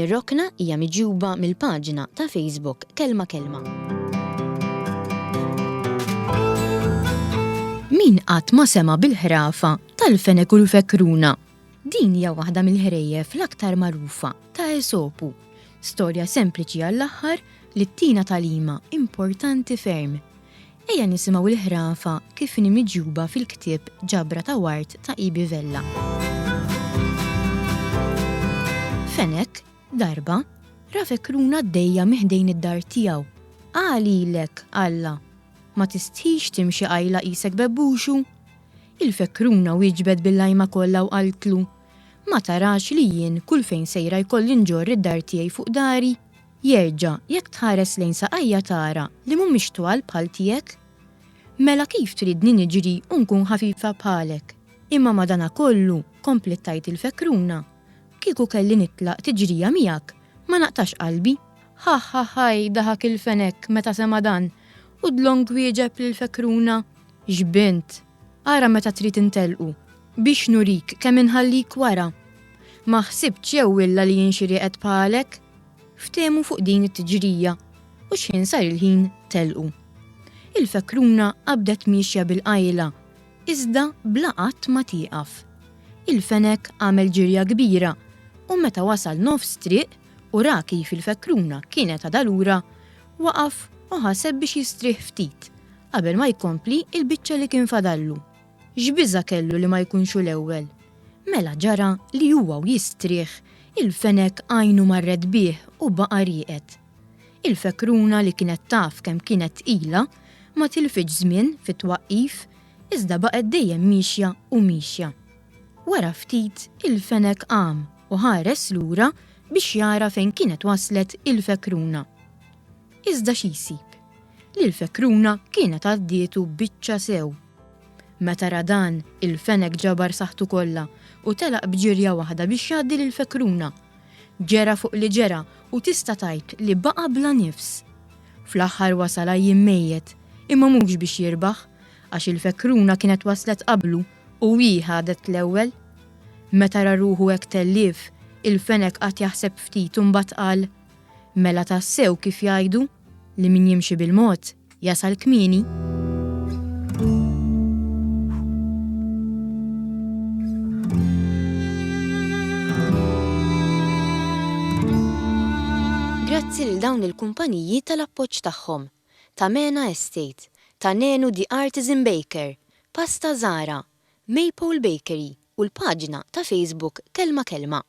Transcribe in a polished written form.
ir-rokna hija miġjuba mill-paġina ta' Facebook Kelma Kelma. Min qatt ma sema bil-ħrafa tal-fenek u l-fekruna. Din hija waħda mill-ħrejjef l-aktar magħrufa ta' Esopu. Storja sempliċi għall-aħħar li tina talima importanti ferm. Ejja nisimgħu l-ħrafa kif inhi miġjuba fil-ktieb Ġabra ta' Wart ta' Ibi Vella. Fenek, darba, ra fekruna d-dejja miħdejn id-dar tiegħu. Għalilek, Alla, ma tistħix timxi qajla qisek bebbuxu? Il-fekruna wieġbed bil-lajma kollha u qaltlu: ma tarax li jien kull fejn sejra jkolli nġorr id-dar tiegħi fuq dari? Jerġa' jekk tħares lejn saqajja tara li mhumiex twal bħal tiegħek? Mela kif tridni niġri u nkun ħafifa bħalek? Imma madanakollu komplittajt il-fekruna. Kieku kelli nitlaq tiġrija miegħek, ma naqtax qalbi. Ħaj daħak il-fenek meta sema dan u dlong wieġeb lill-fekruna: X'bint, ara meta trid intelqu biex nurik kemm inħallik wara. Ma ħsibtx jew illa li jinxirieqed bħalek? Ftehmu fuq din it-tiġrija u x'ħin sar il-ħin telqu. Il-fekruna qabdet miexja bil-qajla, iżda bla qatt ma tieqaf. Il-fenek għamel ġirja kbira u meta wasal nofs triq u ra kif il-fekruna kienet għadalura, waqaf u ħaseb biex jistrieħ ftit qabel ma jkompli il-biċċa li kien fadallu. X'biża kellu li ma jkunxu l-ewwel. Mela ġara li huwa jistrieħ, il-fenek għajnu marred bih u baqa' rieqed. Il-fekruna li kienet taf kemm kienet tqila ma tilfitx żmien fit-twaqqif, iżda baqgħet dejjem mixja u mixja. Wara ftit il-fenek qam u ħares lura biex jara fejn kienet waslet il-fekruna. Iżda xi jsib? Li l-fekruna kienet għaddietu biċċa sew. Meta ra dan, il-fenek ġabar saħtu kollha u telaq bġirja waħda biex jgħaddi lill-fekruna. Ġera fuq li ġera u tista' tgħid li baqa' bla nifs. Fl-aħħar wasal jimmejjed, imma mhux biex jirbaħ għax il-fekruna kienet waslet qablu u hi ħadet l-ewwel. Meta ra ruħu hekk tellif, il-fenek qatt jaħseb ftit u mbagħad qal: mela tassew kif jgħidu li min jimxi bil-mod jasal kmieni. Grazzi lil dawn il-kumpaniji tal-appoġġ tagħhom: Tamena Estate, Tanenu The Artisan Baker, Pasta Zara, Maple Bakery u l-paġina ta' Facebook Kelma Kelma.